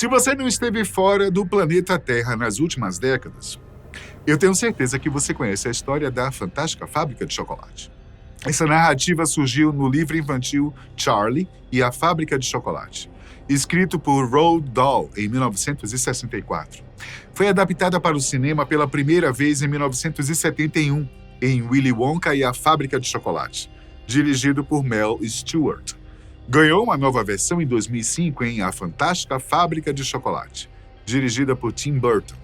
Se você não esteve fora do planeta Terra nas últimas décadas, eu tenho certeza que você conhece a história da Fantástica Fábrica de Chocolate. Essa narrativa surgiu no livro infantil Charlie e a Fábrica de Chocolate, escrito por Roald Dahl em 1964. Foi adaptada para o cinema pela primeira vez em 1971, em Willy Wonka e a Fábrica de Chocolate, dirigido por Mel Stewart. Ganhou uma nova versão em 2005 em A Fantástica Fábrica de Chocolate, dirigida por Tim Burton,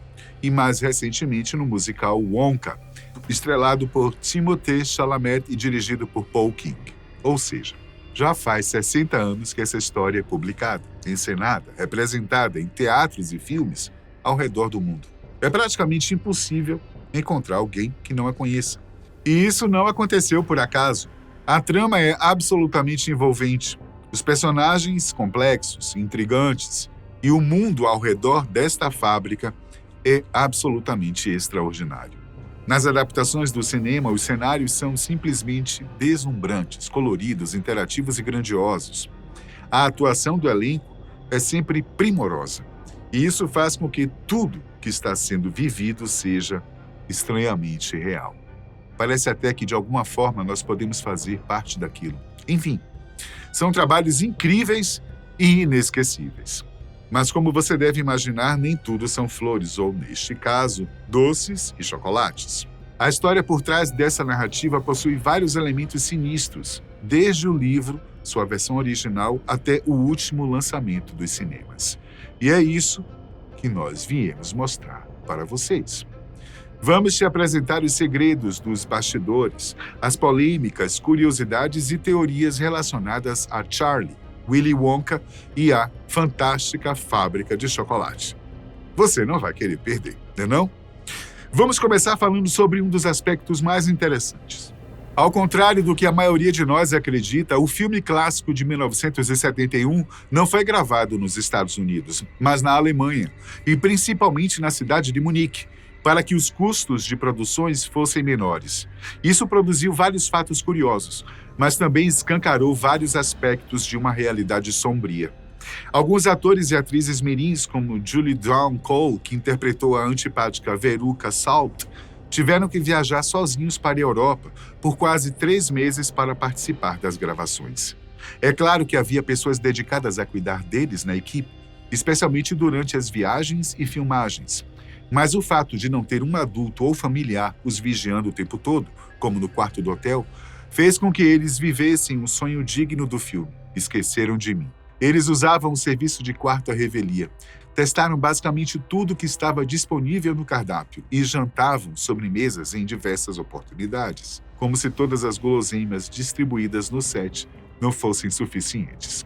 e mais recentemente no musical Wonka, estrelado por Timothée Chalamet e dirigido por Paul King. Ou seja, já faz 60 anos que essa história é publicada, encenada, representada em teatros e filmes ao redor do mundo. É praticamente impossível encontrar alguém que não a conheça. E isso não aconteceu por acaso. A trama é absolutamente envolvente. Os personagens complexos, intrigantes e o mundo ao redor desta fábrica é absolutamente extraordinário. Nas adaptações do cinema, os cenários são simplesmente deslumbrantes, coloridos, interativos e grandiosos. A atuação do elenco é sempre primorosa, e isso faz com que tudo que está sendo vivido seja estranhamente real. Parece até que, de alguma forma, nós podemos fazer parte daquilo. Enfim, são trabalhos incríveis e inesquecíveis. Mas, como você deve imaginar, nem tudo são flores, ou, neste caso, doces e chocolates. A história por trás dessa narrativa possui vários elementos sinistros, desde o livro, sua versão original, até o último lançamento dos cinemas. E é isso que nós viemos mostrar para vocês. Vamos te apresentar os segredos dos bastidores, as polêmicas, curiosidades e teorias relacionadas a Charlie, Willy Wonka e a Fantástica Fábrica de Chocolate. Você não vai querer perder, não? Vamos começar falando sobre um dos aspectos mais interessantes. Ao contrário do que a maioria de nós acredita, o filme clássico de 1971 não foi gravado nos Estados Unidos, mas na Alemanha, e principalmente na cidade de Munique, para que os custos de produções fossem menores. Isso produziu vários fatos curiosos, mas também escancarou vários aspectos de uma realidade sombria. Alguns atores e atrizes mirins, como Julie Dawn Cole, que interpretou a antipática Veruca Salt, tiveram que viajar sozinhos para a Europa por quase 3 meses para participar das gravações. É claro que havia pessoas dedicadas a cuidar deles na equipe, especialmente durante as viagens e filmagens. Mas o fato de não ter um adulto ou familiar os vigiando o tempo todo, como no quarto do hotel, fez com que eles vivessem um sonho digno do filme, Esqueceram de Mim. Eles usavam o serviço de quarto à revelia, testaram basicamente tudo que estava disponível no cardápio e jantavam sobremesas em diversas oportunidades, como se todas as guloseimas distribuídas no set não fossem suficientes.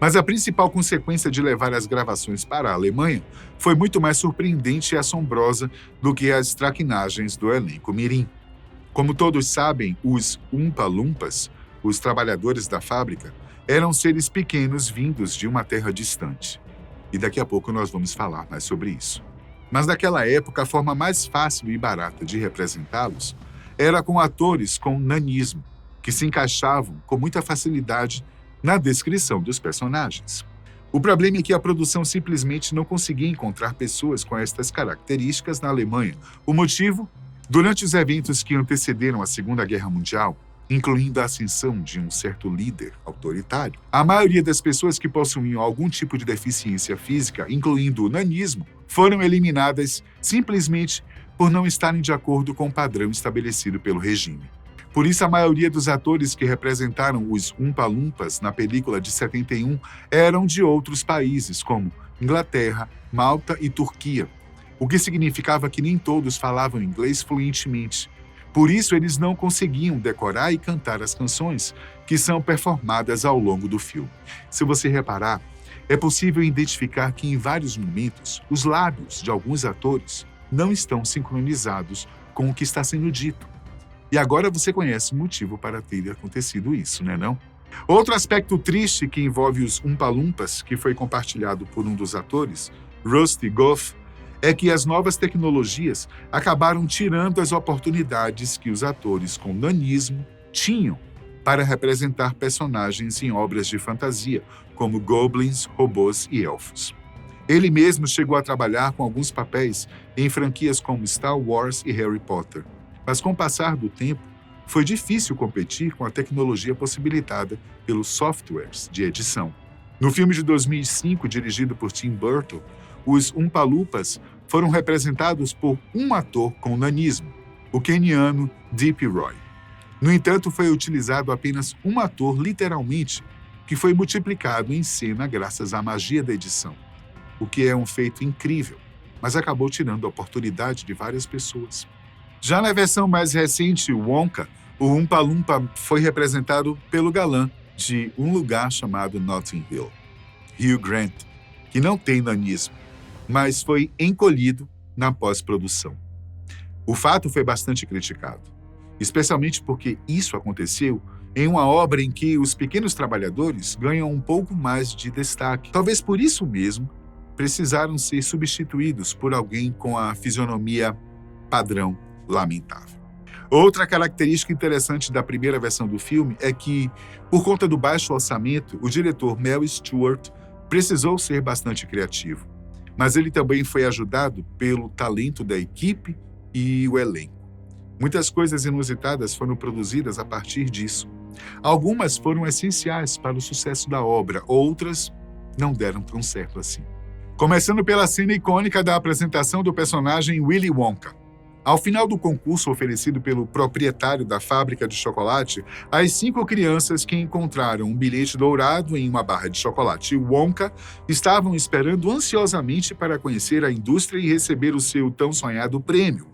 Mas a principal consequência de levar as gravações para a Alemanha foi muito mais surpreendente e assombrosa do que as traquinagens do elenco mirim. Como todos sabem, os Oompa Loompas, os trabalhadores da fábrica, eram seres pequenos vindos de uma terra distante. E daqui a pouco nós vamos falar mais sobre isso. Mas naquela época, a forma mais fácil e barata de representá-los era com atores com nanismo, que se encaixavam com muita facilidade na descrição dos personagens. O problema é que a produção simplesmente não conseguia encontrar pessoas com estas características na Alemanha. O motivo? Durante os eventos que antecederam a Segunda Guerra Mundial, incluindo a ascensão de um certo líder autoritário, a maioria das pessoas que possuíam algum tipo de deficiência física, incluindo o nanismo, foram eliminadas simplesmente por não estarem de acordo com o padrão estabelecido pelo regime. Por isso, a maioria dos atores que representaram os Oompa Loompas na película de 71 eram de outros países, como Inglaterra, Malta e Turquia, o que significava que nem todos falavam inglês fluentemente. Por isso, eles não conseguiam decorar e cantar as canções que são performadas ao longo do filme. Se você reparar, é possível identificar que, em vários momentos, os lábios de alguns atores não estão sincronizados com o que está sendo dito. E agora você conhece o motivo para ter acontecido isso, não? Outro aspecto triste que envolve os Oompa Loompas, que foi compartilhado por um dos atores, Rusty Goff, é que as novas tecnologias acabaram tirando as oportunidades que os atores com nanismo tinham para representar personagens em obras de fantasia, como goblins, robôs e elfos. Ele mesmo chegou a trabalhar com alguns papéis em franquias como Star Wars e Harry Potter. Mas com o passar do tempo, foi difícil competir com a tecnologia possibilitada pelos softwares de edição. No filme de 2005, dirigido por Tim Burton, os Oompa-Loompas foram representados por um ator com nanismo, o queniano Deep Roy. No entanto, foi utilizado apenas um ator literalmente, que foi multiplicado em cena graças à magia da edição, o que é um feito incrível, mas acabou tirando a oportunidade de várias pessoas. Já na versão mais recente, Wonka, o Oompa-Loompa foi representado pelo galã de Um Lugar Chamado Notting Hill, Hugh Grant, que não tem nanismo, mas foi encolhido na pós-produção. O fato foi bastante criticado, especialmente porque isso aconteceu em uma obra em que os pequenos trabalhadores ganham um pouco mais de destaque. Talvez por isso mesmo precisaram ser substituídos por alguém com a fisionomia padrão lamentável. Outra característica interessante da primeira versão do filme é que, por conta do baixo orçamento, o diretor Mel Stuart precisou ser bastante criativo, mas ele também foi ajudado pelo talento da equipe e o elenco. Muitas coisas inusitadas foram produzidas a partir disso. Algumas foram essenciais para o sucesso da obra, outras não deram tão certo assim. Começando pela cena icônica da apresentação do personagem Willy Wonka. Ao final do concurso oferecido pelo proprietário da fábrica de chocolate, as 5 crianças que encontraram um bilhete dourado em uma barra de chocolate Wonka estavam esperando ansiosamente para conhecer a indústria e receber o seu tão sonhado prêmio,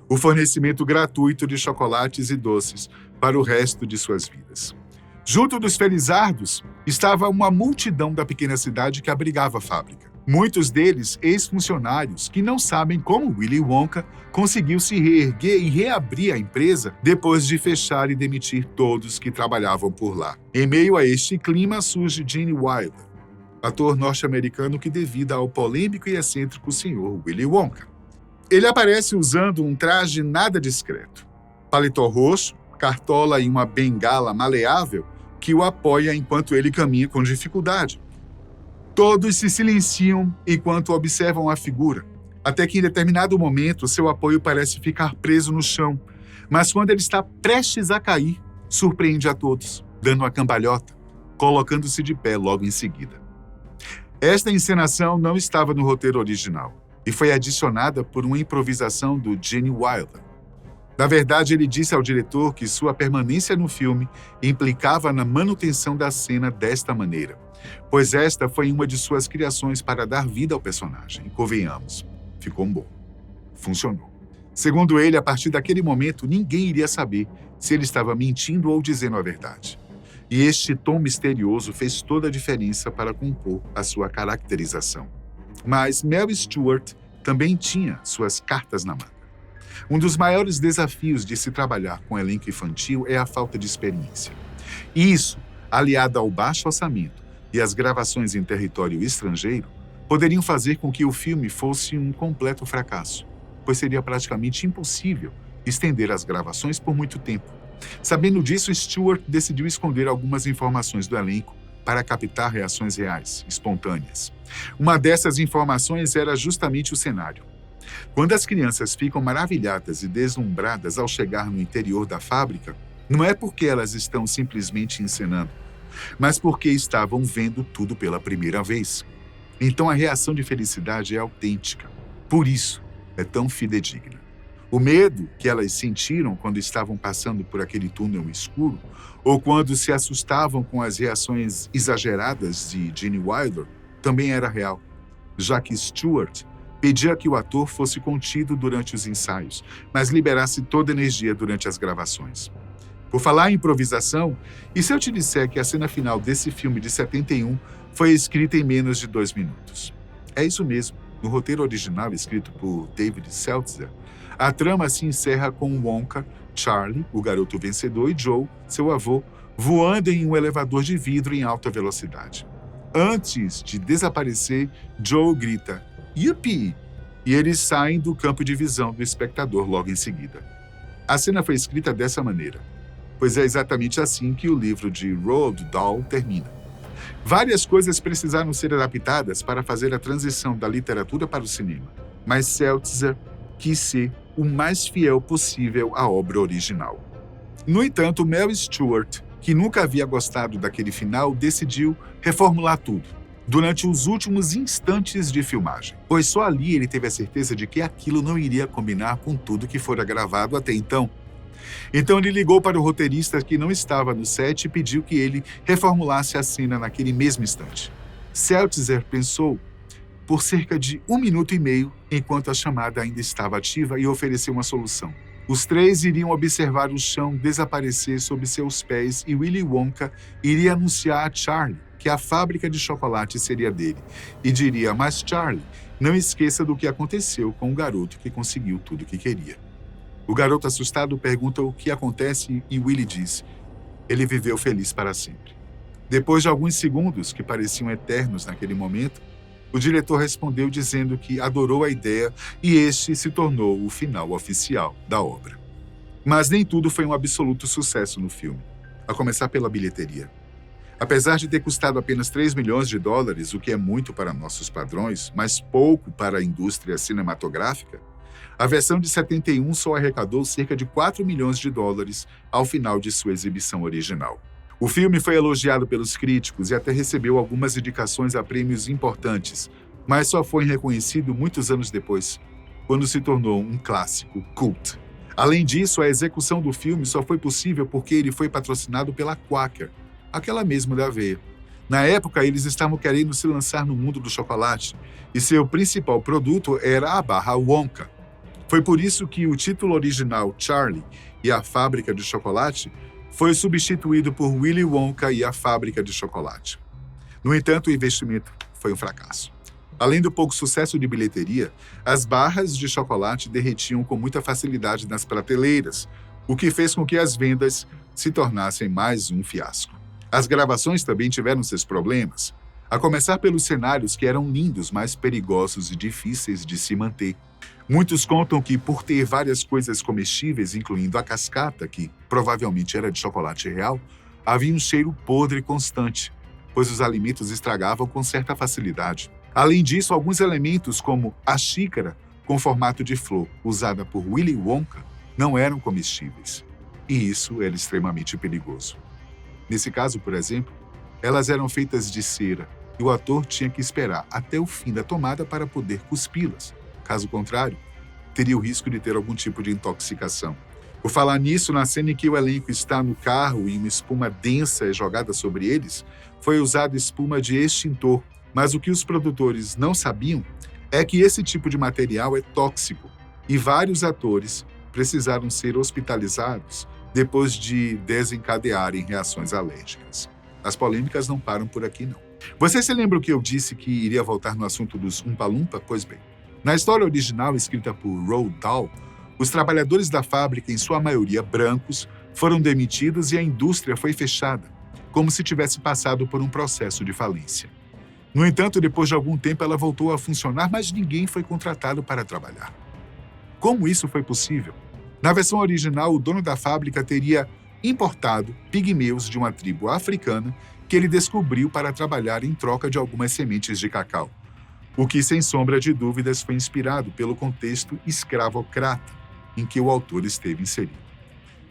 o fornecimento gratuito de chocolates e doces para o resto de suas vidas. Junto dos felizardos estava uma multidão da pequena cidade que abrigava a fábrica. Muitos deles ex-funcionários que não sabem como Willy Wonka conseguiu se reerguer e reabrir a empresa depois de fechar e demitir todos que trabalhavam por lá. Em meio a este clima surge Gene Wilder, ator norte-americano que devida ao polêmico e excêntrico Sr. Willy Wonka. Ele aparece usando um traje nada discreto, paletó roxo, cartola e uma bengala maleável que o apoia enquanto ele caminha com dificuldade. Todos se silenciam enquanto observam a figura, até que em determinado momento seu apoio parece ficar preso no chão, mas quando ele está prestes a cair, surpreende a todos, dando uma cambalhota, colocando-se de pé logo em seguida. Esta encenação não estava no roteiro original e foi adicionada por uma improvisação do Gene Wilder. Na verdade, ele disse ao diretor que sua permanência no filme implicava na manutenção da cena desta maneira, pois esta foi uma de suas criações para dar vida ao personagem. Convenhamos, ficou bom. Funcionou. Segundo ele, a partir daquele momento, ninguém iria saber se ele estava mentindo ou dizendo a verdade. E este tom misterioso fez toda a diferença para compor a sua caracterização. Mas Mel Stuart também tinha suas cartas na manga. Um dos maiores desafios de se trabalhar com elenco infantil é a falta de experiência. E isso, aliado ao baixo orçamento e às gravações em território estrangeiro, poderiam fazer com que o filme fosse um completo fracasso, pois seria praticamente impossível estender as gravações por muito tempo. Sabendo disso, Stuart decidiu esconder algumas informações do elenco para captar reações reais, espontâneas. Uma dessas informações era justamente o cenário. Quando as crianças ficam maravilhadas e deslumbradas ao chegar no interior da fábrica, não é porque elas estão simplesmente encenando, mas porque estavam vendo tudo pela primeira vez. Então a reação de felicidade é autêntica. Por isso, é tão fidedigna. O medo que elas sentiram quando estavam passando por aquele túnel escuro, ou quando se assustavam com as reações exageradas de Gene Wilder, também era real, já que Stuart pedia que o ator fosse contido durante os ensaios, mas liberasse toda a energia durante as gravações. Por falar em improvisação, e se eu te disser que a cena final desse filme de 71 foi escrita em menos de 2 minutos? É isso mesmo. No roteiro original, escrito por David Seltzer, a trama se encerra com Wonka, Charlie, o garoto vencedor, e Joe, seu avô, voando em um elevador de vidro em alta velocidade. Antes de desaparecer, Joe grita "Yuppie!" e eles saem do campo de visão do espectador logo em seguida. A cena foi escrita dessa maneira, pois é exatamente assim que o livro de Roald Dahl termina. Várias coisas precisaram ser adaptadas para fazer a transição da literatura para o cinema, mas Seltzer quis ser o mais fiel possível à obra original. No entanto, Mel Stewart, que nunca havia gostado daquele final, decidiu reformular tudo durante os últimos instantes de filmagem, pois só ali ele teve a certeza de que aquilo não iria combinar com tudo que fora gravado até então. Então ele ligou para o roteirista que não estava no set e pediu que ele reformulasse a cena naquele mesmo instante. Seltzer pensou por cerca de 1 minuto e meio enquanto a chamada ainda estava ativa e ofereceu uma solução. Os três iriam observar o chão desaparecer sob seus pés e Willy Wonka iria anunciar a Charlie que a fábrica de chocolate seria dele e diria: "Mas Charlie, não esqueça do que aconteceu com o garoto que conseguiu tudo o que queria." O garoto assustado pergunta o que acontece e Willy diz: "Ele viveu feliz para sempre." Depois de alguns segundos, que pareciam eternos naquele momento, o diretor respondeu dizendo que adorou a ideia e este se tornou o final oficial da obra. Mas nem tudo foi um absoluto sucesso no filme, a começar pela bilheteria. Apesar de ter custado apenas $3 milhões, o que é muito para nossos padrões, mas pouco para a indústria cinematográfica, a versão de 71 só arrecadou cerca de $4 milhões ao final de sua exibição original. O filme foi elogiado pelos críticos e até recebeu algumas indicações a prêmios importantes, mas só foi reconhecido muitos anos depois, quando se tornou um clássico cult. Além disso, a execução do filme só foi possível porque ele foi patrocinado pela Quaker, aquela mesma da aveia. Na época, eles estavam querendo se lançar no mundo do chocolate e seu principal produto era a barra Wonka. Foi por isso que o título original Charlie e a Fábrica de Chocolate foi substituído por Willy Wonka e a Fábrica de Chocolate. No entanto, o investimento foi um fracasso. Além do pouco sucesso de bilheteria, as barras de chocolate derretiam com muita facilidade nas prateleiras, o que fez com que as vendas se tornassem mais um fiasco. As gravações também tiveram seus problemas, a começar pelos cenários que eram lindos, mas perigosos e difíceis de se manter. Muitos contam que, por ter várias coisas comestíveis, incluindo a cascata, que provavelmente era de chocolate real, havia um cheiro podre constante, pois os alimentos estragavam com certa facilidade. Além disso, alguns elementos, como a xícara com formato de flor, usada por Willy Wonka, não eram comestíveis. E isso era extremamente perigoso. Nesse caso, por exemplo, elas eram feitas de cera e o ator tinha que esperar até o fim da tomada para poder cuspi-las. Caso contrário, teria o risco de ter algum tipo de intoxicação. Por falar nisso, na cena em que o elenco está no carro e uma espuma densa é jogada sobre eles, foi usada espuma de extintor, mas o que os produtores não sabiam é que esse tipo de material é tóxico e vários atores precisaram ser hospitalizados depois de desencadearem reações alérgicas. As polêmicas não param por aqui, não. Você se lembra que eu disse que iria voltar no assunto dos Umpa-Lumpa? Pois bem, na história original escrita por Roald Dahl, os trabalhadores da fábrica, em sua maioria brancos, foram demitidos e a indústria foi fechada, como se tivesse passado por um processo de falência. No entanto, depois de algum tempo ela voltou a funcionar, mas ninguém foi contratado para trabalhar. Como isso foi possível? Na versão original, o dono da fábrica teria importado pigmeus de uma tribo africana que ele descobriu para trabalhar em troca de algumas sementes de cacau, o que, sem sombra de dúvidas, foi inspirado pelo contexto escravocrata em que o autor esteve inserido.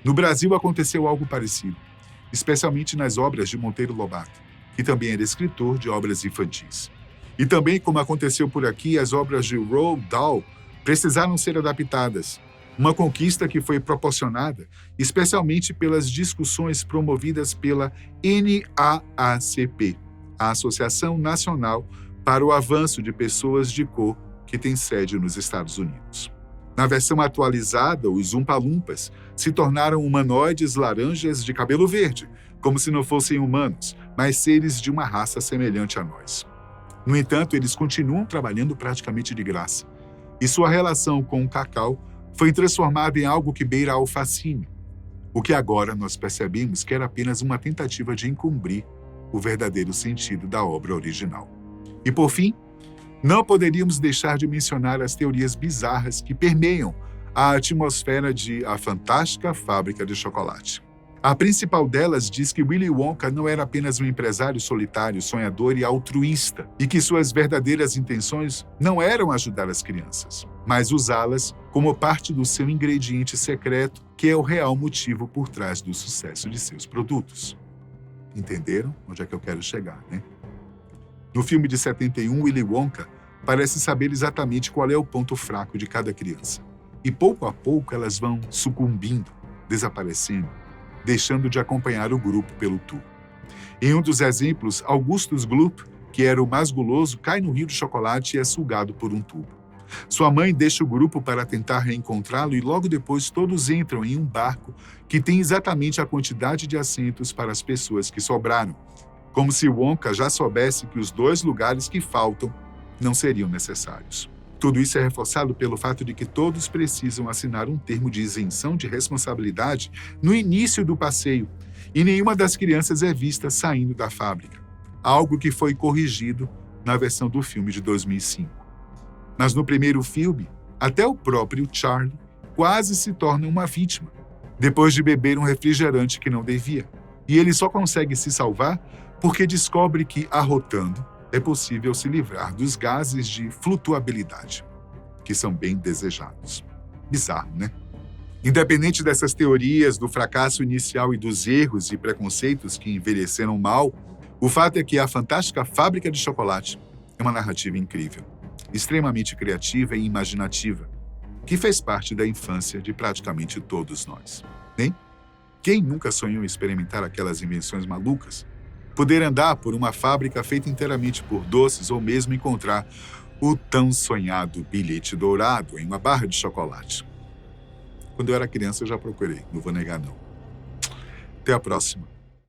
No Brasil aconteceu algo parecido, especialmente nas obras de Monteiro Lobato, que também era escritor de obras infantis. E também, como aconteceu por aqui, as obras de Roald Dahl precisaram ser adaptadas, uma conquista que foi proporcionada especialmente pelas discussões promovidas pela NAACP, a Associação Nacional para o Avanço de Pessoas de Cor, que tem sede nos Estados Unidos. Na versão atualizada, os Umpa-Lumpas se tornaram humanoides laranjas de cabelo verde, como se não fossem humanos, mas seres de uma raça semelhante a nós. No entanto, eles continuam trabalhando praticamente de graça, e sua relação com o cacau foi transformada em algo que beira ao fascínio, o que agora nós percebemos que era apenas uma tentativa de encobrir o verdadeiro sentido da obra original. E por fim, não poderíamos deixar de mencionar as teorias bizarras que permeiam a atmosfera de A Fantástica Fábrica de Chocolate. A principal delas diz que Willy Wonka não era apenas um empresário solitário, sonhador e altruísta, e que suas verdadeiras intenções não eram ajudar as crianças, mas usá-las como parte do seu ingrediente secreto, que é o real motivo por trás do sucesso de seus produtos. Entenderam onde é que eu quero chegar, né? No filme de 71, Willy Wonka parece saber exatamente qual é o ponto fraco de cada criança. E pouco a pouco elas vão sucumbindo, desaparecendo, deixando de acompanhar o grupo pelo tour. Em um dos exemplos, Augustus Gloop, que era o mais guloso, cai no rio de chocolate e é sugado por um tubo. Sua mãe deixa o grupo para tentar reencontrá-lo e logo depois todos entram em um barco que tem exatamente a quantidade de assentos para as pessoas que sobraram, como se Wonka já soubesse que os 2 lugares que faltam não seriam necessários. Tudo isso é reforçado pelo fato de que todos precisam assinar um termo de isenção de responsabilidade no início do passeio, e nenhuma das crianças é vista saindo da fábrica, algo que foi corrigido na versão do filme de 2005. Mas no primeiro filme, até o próprio Charlie quase se torna uma vítima, depois de beber um refrigerante que não devia. E ele só consegue se salvar porque descobre que, arrotando, é possível se livrar dos gases de flutuabilidade, que são bem desejados. Bizarro, né? Independente dessas teorias do fracasso inicial e dos erros e preconceitos que envelheceram mal, o fato é que A Fantástica Fábrica de Chocolate é uma narrativa incrível, extremamente criativa e imaginativa, que fez parte da infância de praticamente todos nós. Nem? Quem nunca sonhou em experimentar aquelas invenções malucas? Poder andar por uma fábrica feita inteiramente por doces ou mesmo encontrar o tão sonhado bilhete dourado em uma barra de chocolate. Quando eu era criança eu já procurei, não vou negar não. Até a próxima.